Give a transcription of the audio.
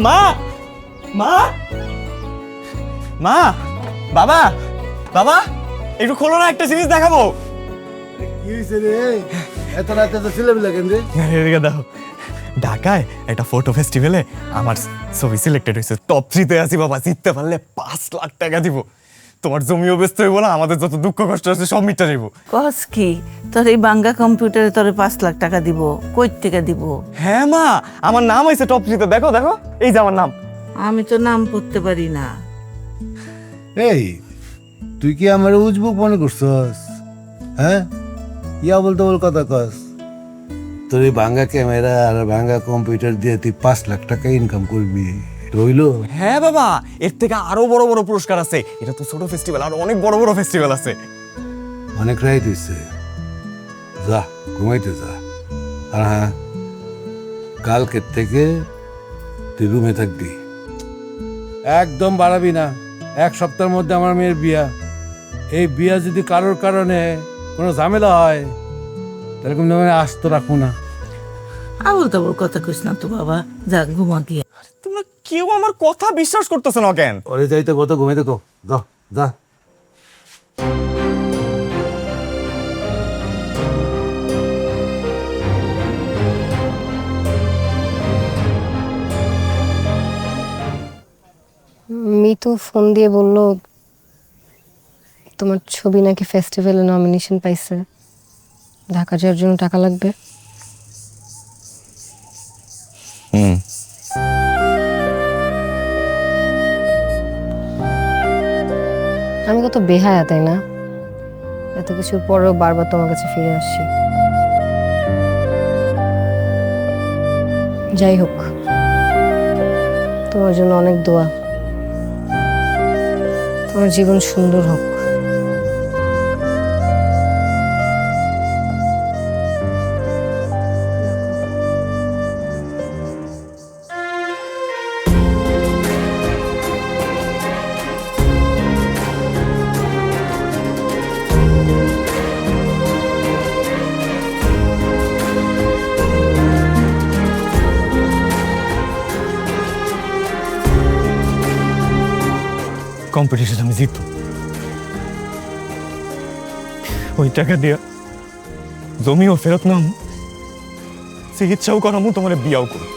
মা মা মা বাবা বাবা একটু খোলো না, একটা জিনিস দেখাবো। কি হয়েছে রে? এত রাতে তো ছেলেবেলা কেন রে? এদিকে দেখো, ঢাকায় একটা ফটো ফেস্টিভ্যালে আমার ছবি সিলেক্টেড হয়েছে, টপ 3-তে আছি বাবা। জিততে পারলে 5 লাখ টাকা দিব। তোমার জমিও ব্যস্ত হইব না, আমাদের যত দুঃখ কষ্ট আছে সব মিটা যাইব। কস কি তোর এই বাঙ্গা কম্পিউটারে তোরে 5 লাখ টাকা দিব? কই থেকে দিব? হ্যাঁ মা, আমার নাম হয়েছে টপ 3-তে। দেখো দেখো, এই যে আমার নাম। আমি তো নাম পড়তে পারি না। এই তুই কি আমার উজবুক মনে করছস? হ্যাঁ, ইয়া বলতে বল কথা কস। তোর এই ভাঙ্গা ক্যামেরা আর ভাঙ্গা কম্পিউটার দিয়ে তুই 5 লাখ টাকা ইনকাম করবি, রইলো? হ্যাঁ বাবা, এর থেকে আরো বড় বড় পুরস্কার আছে। এটা তো ছোট ফেস্টিভ্যাল, আর অনেক বড় বড় ফেস্টিভ্যাল আছে। অনেক রাইট হইছে, যা ঘুমাইতে যা। আর হ্যাঁ, কালকের থেকে তুই রুমে থাকবি, একদম বাড়াবি না। 1 সপ্তাহের মধ্যে আমার মেয়ের বিয়া। এই বিয়া যদি কারোর কারণে কোনো ঝামেলা হয় তাহলে কিন্তু আমি আস্ত রাখবো না। আবল তাবল কথা কইস না তো বাবা, যা ঘুমা গিয়া। তোমরা কেউ আমার কথা বিশ্বাস করতেছ না কেন? ওরে যাইতে কত ঘুমাইতে কো, যা যা। মিতু ফোন দিয়ে বলল তোমার ছবি নাকি ফেস্টিভ্যালে নমিনেশন পাইছে, ঢাকা যাওয়ার জন্য টাকা লাগবে। আমি কত বেহায়া তাই না? এত কিছুর পরেও বারবার তোমার কাছে ফিরে আসছি। যাই হোক, তোমার জন্য অনেক দোয়া। তোমার জীবন সুন্দর হোক। কম্পিটিশন আমি জিতব। ওই টাকা দিয়া জমিও ফেরত নাম, চিকিৎসাও করামু, তোমার বিয়াও করব।